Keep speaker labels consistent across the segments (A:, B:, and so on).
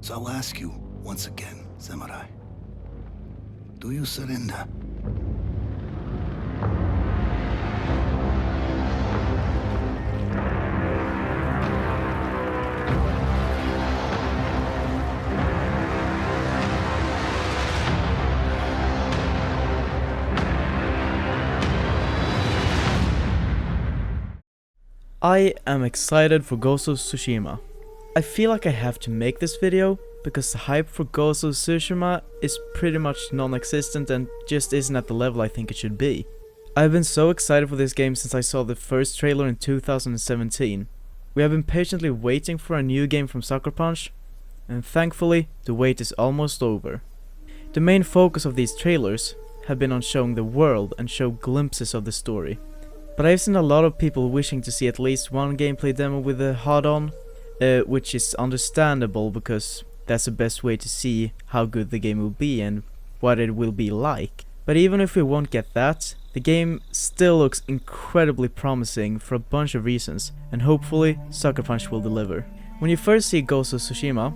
A: So I'll ask you once again, Samurai. Do you surrender?
B: I am excited for Ghost of Tsushima. I feel like I have to make this video because the hype for Ghost of Tsushima is pretty much non-existent and just isn't at the level I think it should be. I've been so excited for this game since I saw the first trailer in 2017. We have been patiently waiting for a new game from Sucker Punch, and thankfully the wait is almost over. The main focus of these trailers have been on showing the world and show glimpses of the story. But I've seen a lot of people wishing to see at least one gameplay demo with a HUD-on, which is understandable because that's the best way to see how good the game will be and what it will be like. But even if we won't get that, the game still looks incredibly promising for a bunch of reasons, and hopefully Sucker Punch will deliver. When you first see Ghost of Tsushima,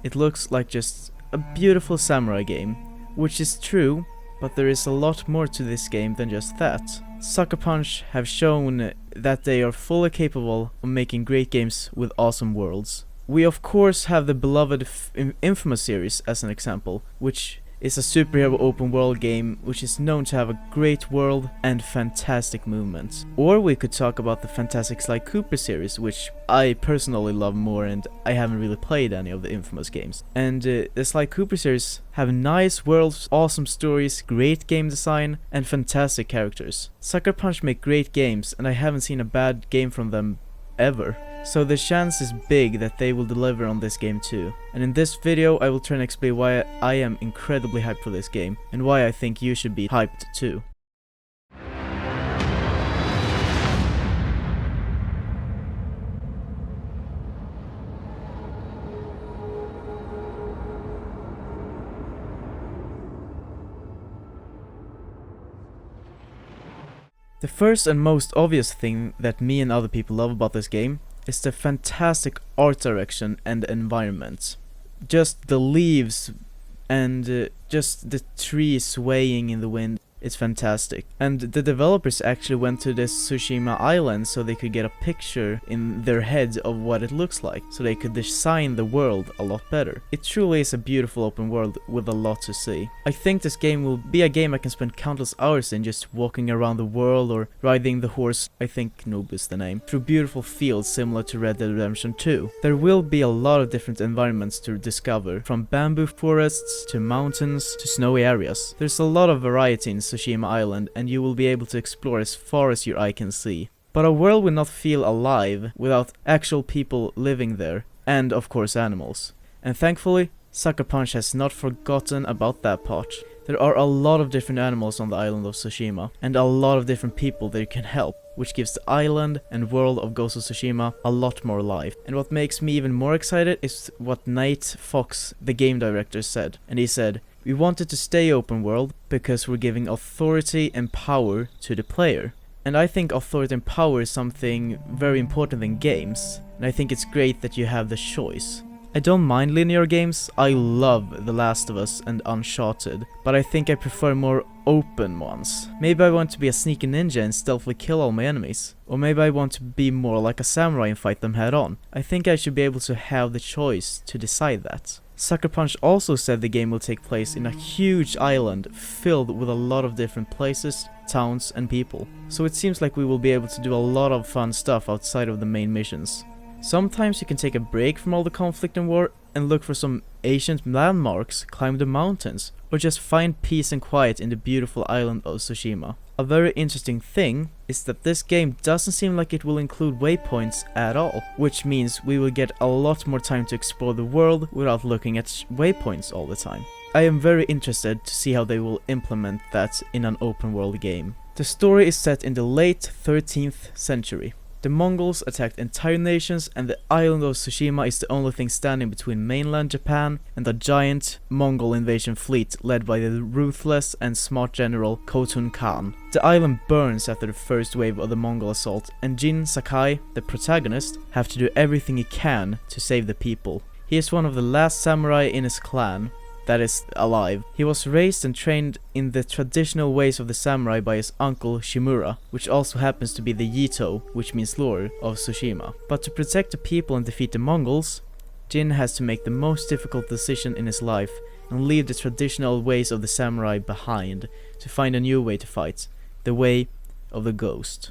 B: it looks like just a beautiful samurai game, which is true, but there is a lot more to this game than just that. Sucker Punch have shown that they are fully capable of making great games with awesome worlds. We of course have the beloved Infamous series as an example, which is a superhero open world game which is known to have a great world and fantastic movements. Or we could talk about the fantastic Sly Cooper series, which I personally love more, and I haven't really played any of the Infamous games. And the Sly Cooper series have nice worlds, awesome stories, great game design, and fantastic characters. Sucker Punch make great games, and I haven't seen a bad game from them ever. So the chance is big that they will deliver on this game too. And in this video I will try and explain why I am incredibly hyped for this game, and why I think you should be hyped too. The first and most obvious thing that me and other people love about this game is the fantastic art direction and environment. Just the leaves and just the trees swaying in the wind, it's fantastic. And the developers actually went to this Tsushima island so they could get a picture in their heads of what it looks like, so they could design the world a lot better. It truly is a beautiful open world with a lot to see. I think this game will be a game I can spend countless hours in, just walking around the world or riding the horse, I think Noob is the name, through beautiful fields similar to Red Dead Redemption 2. There will be a lot of different environments to discover, from bamboo forests to mountains to snowy areas. There's a lot of variety in Tsushima Island, and you will be able to explore as far as your eye can see. But a world will not feel alive without actual people living there, and of course animals. And thankfully, Sucker Punch has not forgotten about that part. There are a lot of different animals on the island of Tsushima, and a lot of different people that you can help, which gives the island and world of Ghost of Tsushima a lot more life. And what makes me even more excited is what Nate Fox, the game director, said. And he said, "We wanted to stay open world because we're giving authority and power to the player." And I think authority and power is something very important in games, and I think it's great that you have the choice. I don't mind linear games, I love The Last of Us and Uncharted, but I think I prefer more open ones. Maybe I want to be a sneaky ninja and stealthily kill all my enemies. Or maybe I want to be more like a samurai and fight them head on. I think I should be able to have the choice to decide that. Sucker Punch also said the game will take place in a huge island filled with a lot of different places, towns and people. So it seems like we will be able to do a lot of fun stuff outside of the main missions. Sometimes you can take a break from all the conflict and war and look for some ancient landmarks, climb the mountains, or just find peace and quiet in the beautiful island of Tsushima. A very interesting thing is that this game doesn't seem like it will include waypoints at all, which means we will get a lot more time to explore the world without looking at waypoints all the time. I am very interested to see how they will implement that in an open world game. The story is set in the late 13th century. The Mongols attacked entire nations, and the island of Tsushima is the only thing standing between mainland Japan and the giant Mongol invasion fleet led by the ruthless and smart general Khotun Khan. The island burns after the first wave of the Mongol assault, and Jin Sakai, the protagonist, have to do everything he can to save the people. He is one of the last samurai in his clan that is alive. He was raised and trained in the traditional ways of the samurai by his uncle Shimura, which also happens to be the Yito, which means Lord of Tsushima. But to protect the people and defeat the Mongols, Jin has to make the most difficult decision in his life and leave the traditional ways of the samurai behind to find a new way to fight, the way of the ghost.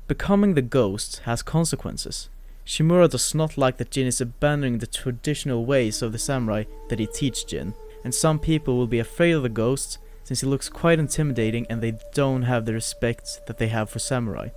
B: Becoming the ghost has consequences. Shimura does not like that Jin is abandoning the traditional ways of the samurai that he teach Jin, and some people will be afraid of the ghost since he looks quite intimidating and they don't have the respect that they have for samurai.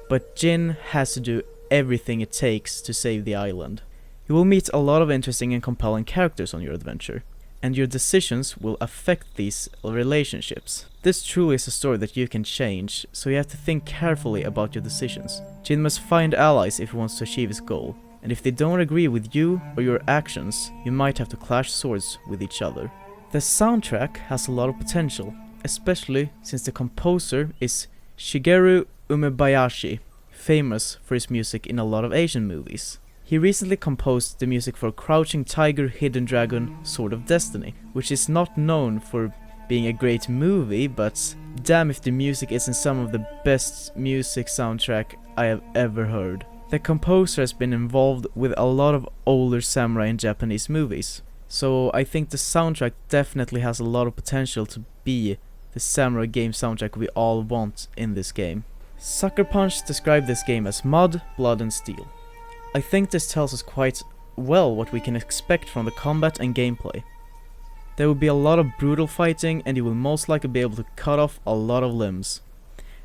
B: But Jin has to do everything it takes to save the island. You will meet a lot of interesting and compelling characters on your adventure, and your decisions will affect these relationships. This truly is a story that you can change, so you have to think carefully about your decisions. Jin must find allies if he wants to achieve his goal, and if they don't agree with you or your actions, you might have to clash swords with each other. The soundtrack has a lot of potential, especially since the composer is Shigeru Umebayashi, famous for his music in a lot of Asian movies. He recently composed the music for Crouching Tiger, Hidden Dragon, Sword of Destiny, which is not known for being a great movie, but damn if the music isn't some of the best music soundtrack I have ever heard. The composer has been involved with a lot of older samurai and Japanese movies, so I think the soundtrack definitely has a lot of potential to be the samurai game soundtrack we all want in this game. Sucker Punch described this game as mud, blood and steel. I think this tells us quite well what we can expect from the combat and gameplay. There will be a lot of brutal fighting and you will most likely be able to cut off a lot of limbs.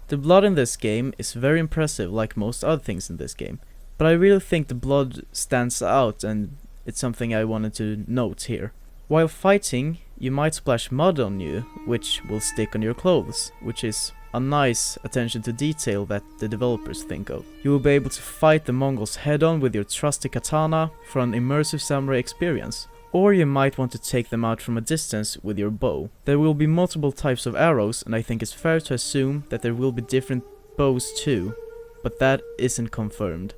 B: The blood in this game is very impressive like most other things in this game, but I really think the blood stands out and it's something I wanted to note here. While fighting, you might splash mud on you, which will stick on your clothes, which is a nice attention to detail that the developers think of. You will be able to fight the Mongols head-on with your trusty katana for an immersive samurai experience, or you might want to take them out from a distance with your bow. There will be multiple types of arrows, and I think it's fair to assume that there will be different bows too, but that isn't confirmed.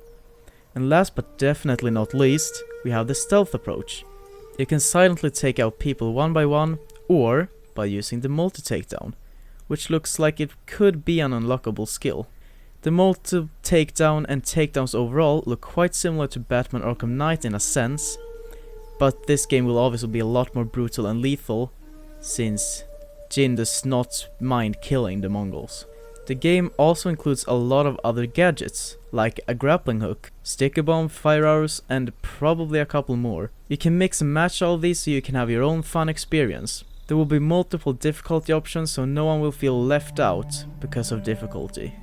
B: And last but definitely not least, we have the stealth approach. You can silently take out people one by one, or by using the multi-takedown, which looks like it could be an unlockable skill. The multi-takedown and takedowns overall look quite similar to Batman Arkham Knight in a sense, but this game will obviously be a lot more brutal and lethal, since Jin does not mind killing the Mongols. The game also includes a lot of other gadgets, like a grappling hook, sticker bomb, fire arrows, and probably a couple more. You can mix and match all these so you can have your own fun experience. There will be multiple difficulty options so no one will feel left out because of difficulty.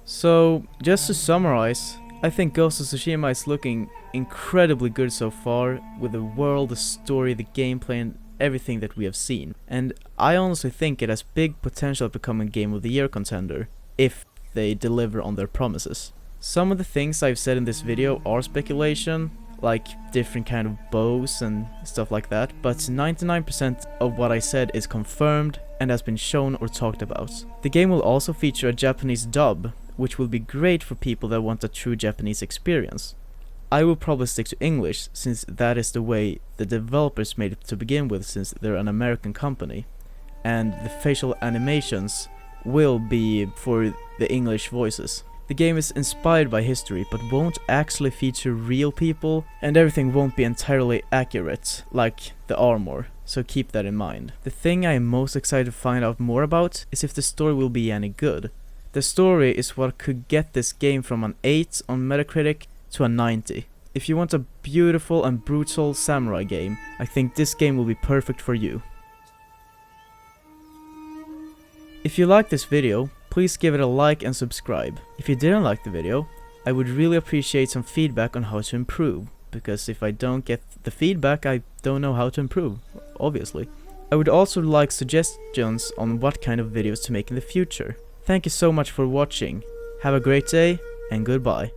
B: So, just to summarize, I think Ghost of Tsushima is looking incredibly good so far with the world, the story, the gameplay and everything that we have seen. And I honestly think it has big potential to become a Game of the Year contender if they deliver on their promises. Some of the things I've said in this video are speculation, like different kind of bows and stuff like that, but 99% of what I said is confirmed and has been shown or talked about. The game will also feature a Japanese dub, which will be great for people that want a true Japanese experience. I will probably stick to English, since that is the way the developers made it to begin with, since they're an American company, and the facial animations will be for the English voices. The game is inspired by history, but won't actually feature real people, and everything won't be entirely accurate, like the armor, so keep that in mind. The thing I am most excited to find out more about is if the story will be any good. The story is what could get this game from an 8 on Metacritic to a 90. If you want a beautiful and brutal samurai game, I think this game will be perfect for you. If you liked this video, please give it a like and subscribe. If you didn't like the video, I would really appreciate some feedback on how to improve, because if I don't get the feedback, I don't know how to improve, obviously. I would also like suggestions on what kind of videos to make in the future. Thank you so much for watching. Have a great day, and goodbye.